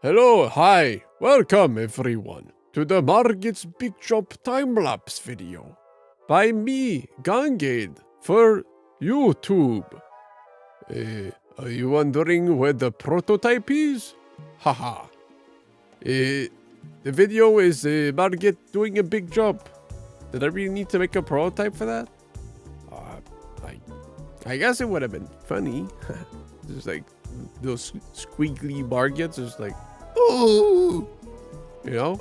Hello, hi, welcome everyone to the Margit's Big Jump Timelapse video by me, Gaungade, for YouTube. Are you wondering where the prototype is? Haha. The video is Margit doing a big jump. Did I really need to make a prototype for that? I guess it would have been funny. Just like those squiggly Margits, just like, oh, you know?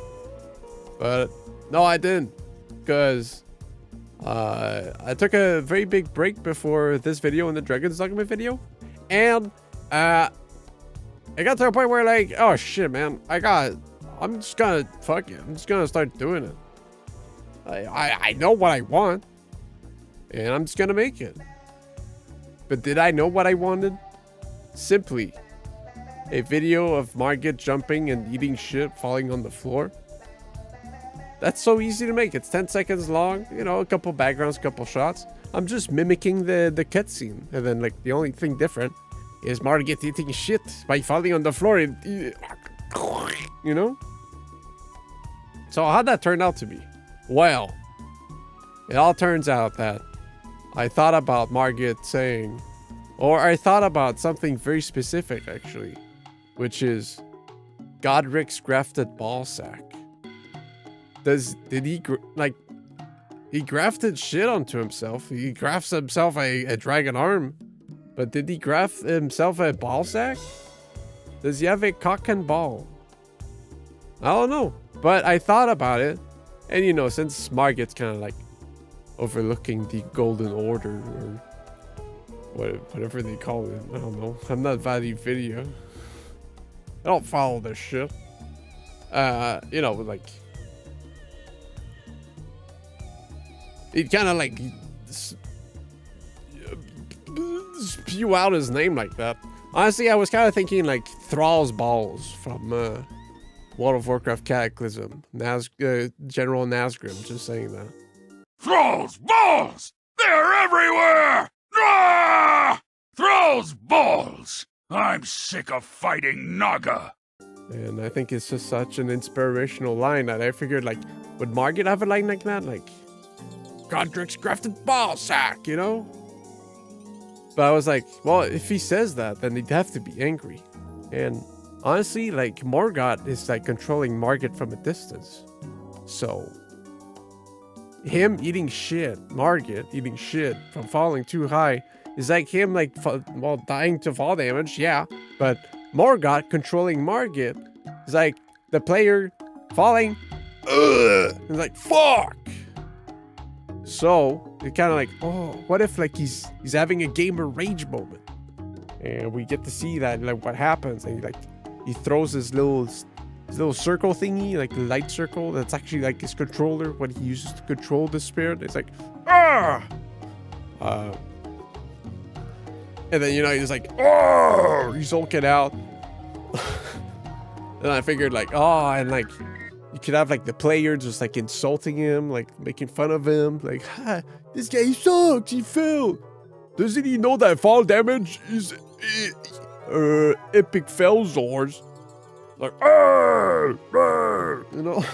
But no, I didn't, because I took a very big break before this video and the Dragon's Document video, and I got to a point where, like, oh shit, man, I'm just gonna fuck it. I'm just gonna start doing it. I know what I want, and I'm just gonna make it. But did I know what I wanted? Simply a video of Margit jumping and eating shit, falling on the floor. That's so easy to make. It's 10 seconds long, you know, a couple backgrounds, a couple shots. I'm just mimicking the cutscene, and then, like, the only thing different is Margit eating shit by falling on the floor and, you know? So how'd that turn out to be? Well, it all turns out that I thought about Margit saying, or I thought about something very specific, actually, which is Godric's grafted ball sack. Did he, he grafted shit onto himself. He grafts himself a dragon arm, but did he graft himself a ball sack? Does he have a cock and ball? I don't know, but I thought about it, and, you know, since Margit's kind of like overlooking the Golden Order, or whatever they call it, I don't know. I'm not valuing video. I don't follow this shit. You know, like, he'd kind of like spew out his name like that. Honestly, I was kind of thinking like Thrall's balls from World of Warcraft Cataclysm. General Nazgrim, just saying that. Thrall's balls! They're everywhere! Ah! Thrall's balls! I'm sick of fighting Naga. And I think it's just such an inspirational line that I figured, like, would Margit have a line like that? Like, Godric's grafted ball sack, you know? But I was like, well, if he says that, then he'd have to be angry. And honestly, like, Morgoth is like controlling Margit from a distance. So him eating shit, Margit eating shit from falling too high, is like him, like, well, dying to fall damage, yeah. But Morgoth controlling Margit is like the player falling, and like, fuck. So it kind of like, oh, what if, like, he's having a gamer rage moment, and we get to see that, like, what happens, and he throws his little circle thingy, like the light circle, that's actually like his controller, what he uses to control the spirit. It's like, ah, and then, you know, he's like, oh, he's hulking out. And I figured, like, oh, and like you could have like the player just like insulting him, like making fun of him, like, ha, this guy sucks, he fell. Doesn't he know that fall damage is epic Felzors? Like, you know?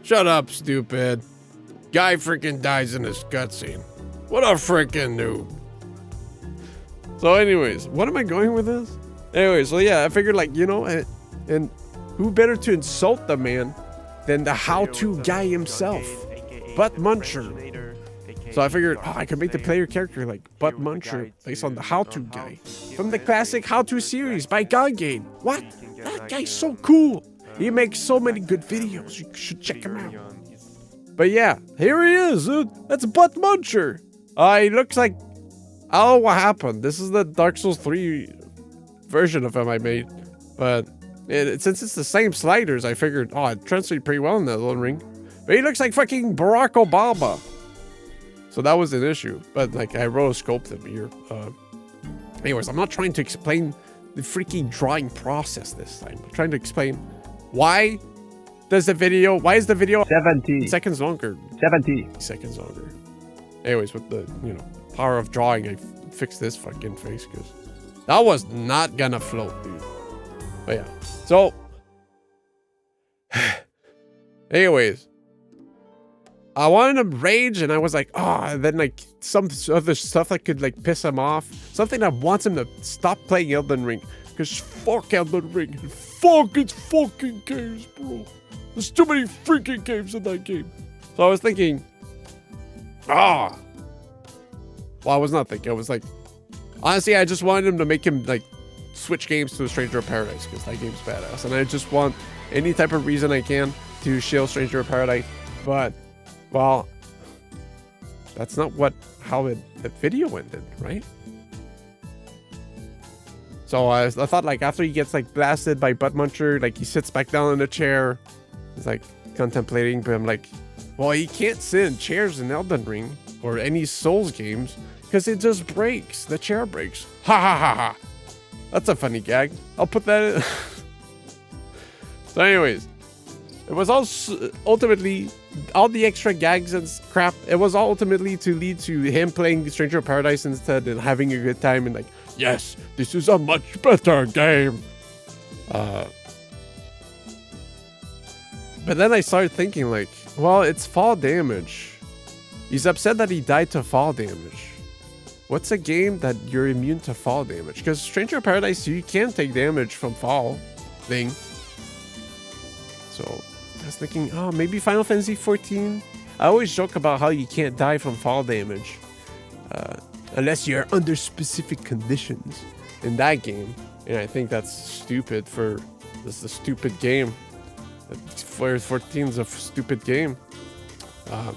Shut up, stupid. Guy freaking dies in this cutscene. What a freaking noob. So anyways, what am I going with this? Anyways, so yeah, I figured, like, you know, and who better to insult the man than the how-to guy himself, Butt Muncher. So I figured, oh, I could make the player character like Butt Muncher based on the how-to guy from the classic How-To series by Gaungade. What? That guy's so cool. He makes so many good videos. You should check him out. But yeah, here he is, dude. That's Butt Muncher. He looks like, I don't know what happened. This is the Dark Souls 3 version of him I made. But since it's the same sliders, I figured, oh, it translated pretty well in that little ring. But he looks like fucking Barack Obama. So that was an issue. But, like, I rotoscoped him here. Anyways, I'm not trying to explain the freaking drawing process this time. I'm trying to explain why is the video 70 seconds longer. 70 seconds longer. Anyways, with the, you know, power of drawing, I fixed this fucking face, because that was not gonna float, dude. But yeah. So, anyways, I wanted him to rage, and I was like, oh, and then like some other stuff that could like piss him off. Something that wants him to stop playing Elden Ring. Because fuck Elden Ring. Fuck its fucking games, bro. There's too many freaking games in that game. So I was thinking, well, I was not thinking. I was like, honestly, I just wanted him to make him like switch games to Stranger of Paradise because that game's badass. And I just want any type of reason I can to shield Stranger of Paradise. But, well, that's not how the video ended, right? So I thought like after he gets like blasted by Butt Muncher, like he sits back down in a chair. He's like contemplating, but I'm like, well, he can't sit in chairs in Elden Ring or any Souls games because it just breaks. The chair breaks. Ha ha ha ha. That's a funny gag. I'll put that in. So anyways, it was all ultimately all the extra gags and crap. It was all ultimately to lead to him playing Stranger of Paradise instead and having a good time and like, yes, this is a much better game. But then I started thinking like, well, it's fall damage. He's upset that he died to fall damage. What's a game that you're immune to fall damage? Because Stranger of Paradise, you can take damage from fall thing. So I was thinking, oh, maybe Final Fantasy 14. I always joke about how you can't die from fall damage. Unless you're under specific conditions in that game. And I think that's stupid for this is a stupid game. Flare 14 is a stupid game. I'm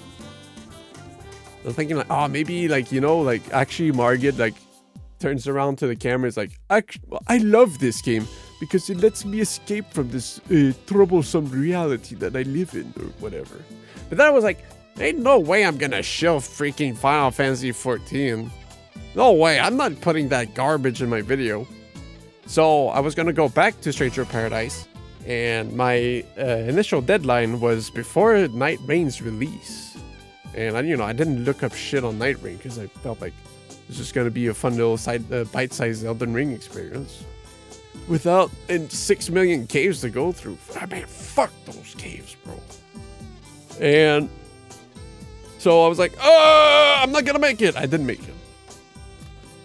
thinking like, oh, maybe like, you know, like actually Margit like turns around to the camera. Is like, I love this game because it lets me escape from this troublesome reality that I live in or whatever. But then I was like, ain't no way I'm gonna shill freaking Final Fantasy 14. No way, I'm not putting that garbage in my video. So I was gonna go back to Stranger of Paradise, and my initial deadline was before Night Rain's release. And I didn't look up shit on Night Rain because I felt like it's just gonna be a fun little bite-sized Elden Ring experience without 6 million caves to go through. I mean, fuck those caves, bro. And so I was like, I'm not gonna make it. I didn't make it.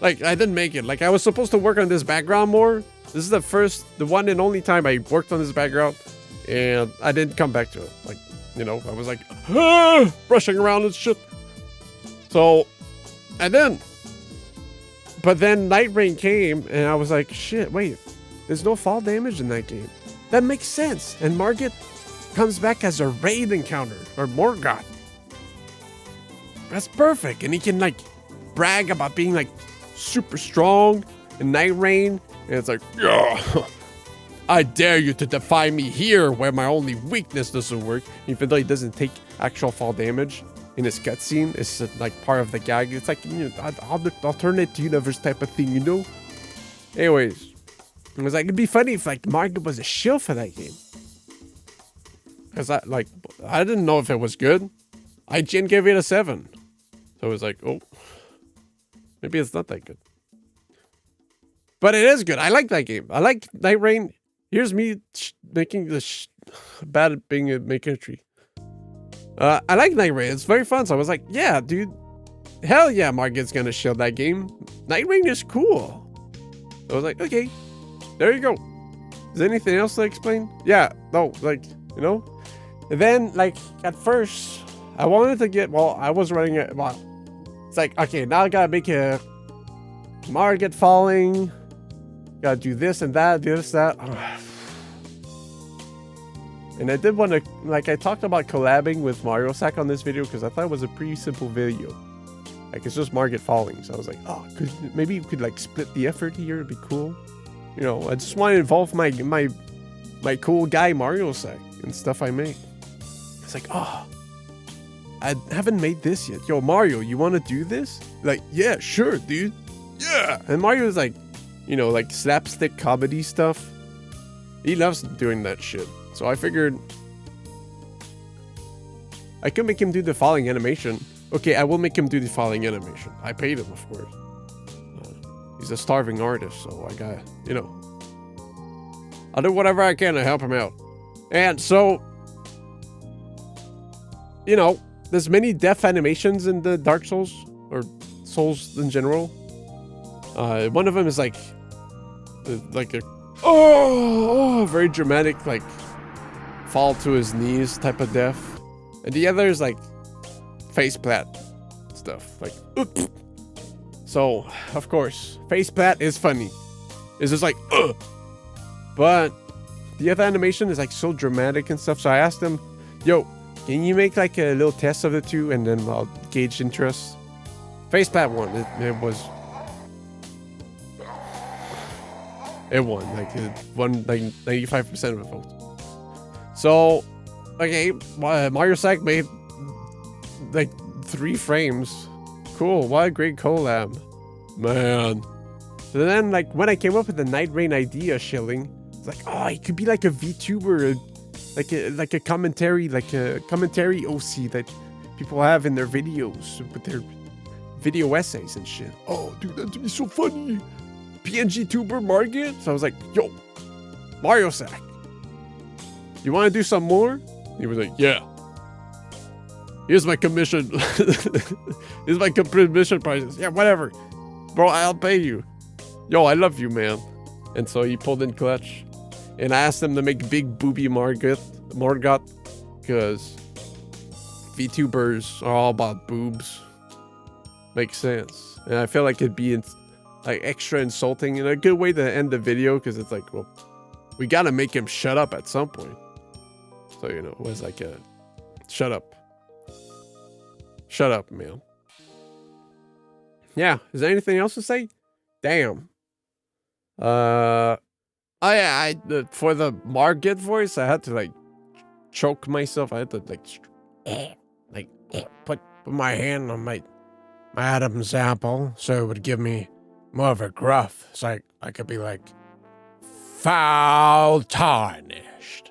I didn't make it. Like, I was supposed to work on this background more. This is the one and only time I worked on this background, and I didn't come back to it. Like, I was like, brushing around and shit. So, but then Night Rain came, and I was like, shit, wait, there's no fall damage in that game. That makes sense. And Margit comes back as a raid encounter, or Morgoth. That's perfect. And he can, like, brag about being, like, super strong in Night Rain. And it's like, yeah, I dare you to defy me here where my only weakness doesn't work. Even though he doesn't take actual fall damage in his cutscene. It's like part of the gag. It's like, alternate universe type of thing, Anyways, it was like, it'd be funny if like Margit was a shill for that game. Because I didn't know if it was good. IGN gave it a 7. So it was like, oh, maybe it's not that good. But it is good. I like that game. I like Night Rain. Here's me making this bad at being a tree. I like Night Rain. It's very fun. So I was like, yeah, dude. Hell yeah, Margit's gonna shield that game. Night Rain is cool. I was like, okay, there you go. Is there anything else to explain? Yeah, no, And then, at first, I wanted to get, I was running it. Well, it's like, okay, now I gotta make a Margit falling. Gotta do this and that, that. And I did want to, I talked about collabing with Mario Sack on this video because I thought it was a pretty simple video. It's just Margit falling. So I was like, oh, maybe you could, split the effort here. It'd be cool. I just want to involve my cool guy Mario Sack and stuff I make. It's like, oh, I haven't made this yet. Yo, Mario, you want to do this? Yeah, sure, dude. Yeah. And Mario's slapstick comedy stuff. He loves doing that shit. So I figured I could make him do the falling animation. Okay, I will make him do the falling animation. I paid him, of course. He's a starving artist, so I got, I'll do whatever I can to help him out. And so, you know, there's many death animations in the Dark Souls, or Souls in general. One of them is like a very dramatic, like fall to his knees type of death. And the other is like faceplant stuff, like oops. So, of course, faceplant is funny. It's just like, ugh. But the other animation is like so dramatic and stuff. So I asked him, yo, can you make like a little test of the two and then I'll gauge interest? Faceplant won. It won like 95% of the votes. So, okay, Mario Sack made like 3 frames. Cool, what a great collab. Man. So then, like, when I came up with the Night Rain idea, Shilling, it's like, oh, it could be like a VTuber, like a commentary OC that people have in their videos with their video essays and shit. Oh, dude, that'd be so funny. PNG tuber Margit. So I was like, yo, Mario Sack, you want to do some more? He was like, yeah. Here's my commission. Here's my commission prices. Yeah, whatever. Bro, I'll pay you. Yo, I love you, man. And so he pulled in clutch. And I asked him to make big booby Margit. Because VTubers are all about boobs. Makes sense. And I feel like it'd be like extra insulting and a good way to end the video. Because it's like, well, we got to make him shut up at some point. So, you know, it was like a shut up. Shut up, man. Yeah, is there anything else to say? Damn. Oh yeah, for the Margit voice, I had to like choke myself. I had to put my hand on my Adam's apple so it would give me more of a gruff. So I could be like, foul tarnished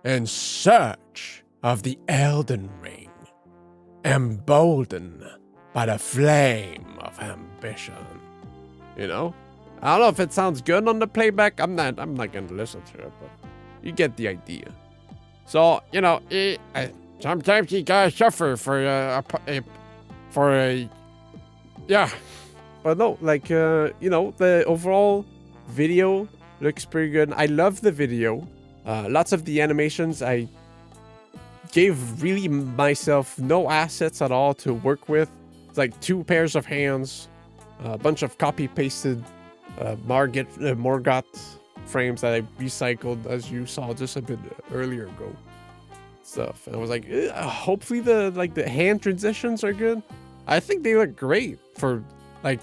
in search of the Elden Ring, emboldened by the flame of ambition. You know? I don't know if it sounds good on the playback. I'm not gonna listen to it, but you get the idea. So, you know, sometimes you gotta suffer for yeah. But no, like, you know, the overall video looks pretty good. I love the video. Lots of the animations, I gave really myself no assets at all to work with. It's like 2 pairs of hands, a bunch of copy-pasted Morgot frames that I recycled, as you saw just a bit earlier ago. Stuff. And I was like, hopefully the hand transitions are good. I think they look great for like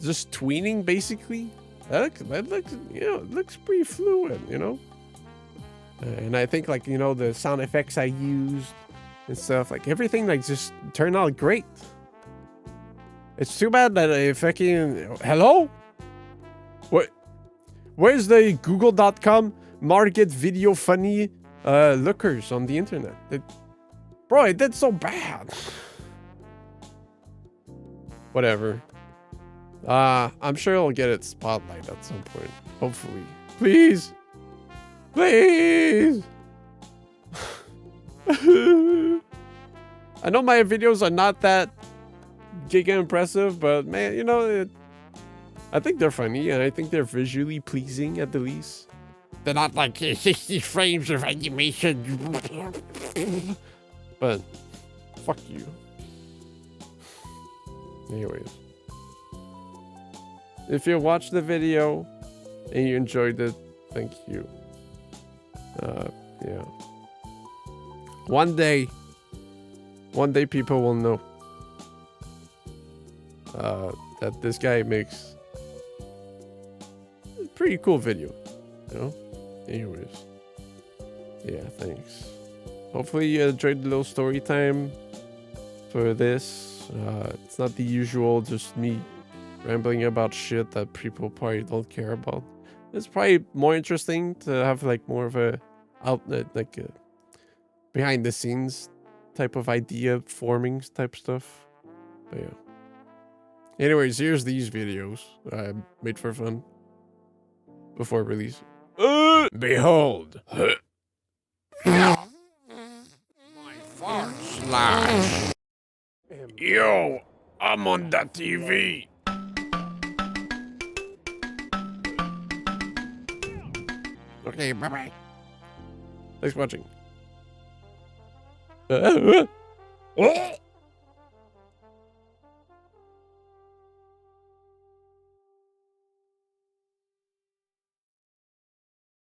just tweening, basically. That looks, you know, it looks pretty fluid, you know. And I think, like, you know, the sound effects I used and stuff, like everything like just turned out great. It's too bad that if I can... Hello? What? Where's the google.com Margit video funny lookers on the internet? Bro, it did so bad. Whatever. I'm sure it'll get its spotlight at some point. Hopefully. Please. Please. I know my videos are not that giga impressive, but man, you know, I think they're funny and I think they're visually pleasing at the least. They're not like 60 frames of animation. But fuck you. Anyways, if you watched the video and you enjoyed it, thank you. Yeah. One day people will know that this guy makes a pretty cool video, you know? Anyways, yeah, thanks. Hopefully you enjoyed the little story time for this. It's not the usual just me rambling about shit that people probably don't care about. It's probably more interesting to have like more of a outlet, like a behind the scenes type of idea forming type stuff. But yeah. Anyways, here's these videos I made for fun before release. Behold. My fart slash. Yo, I'm on the TV. Okay, bye-bye. Thanks for watching.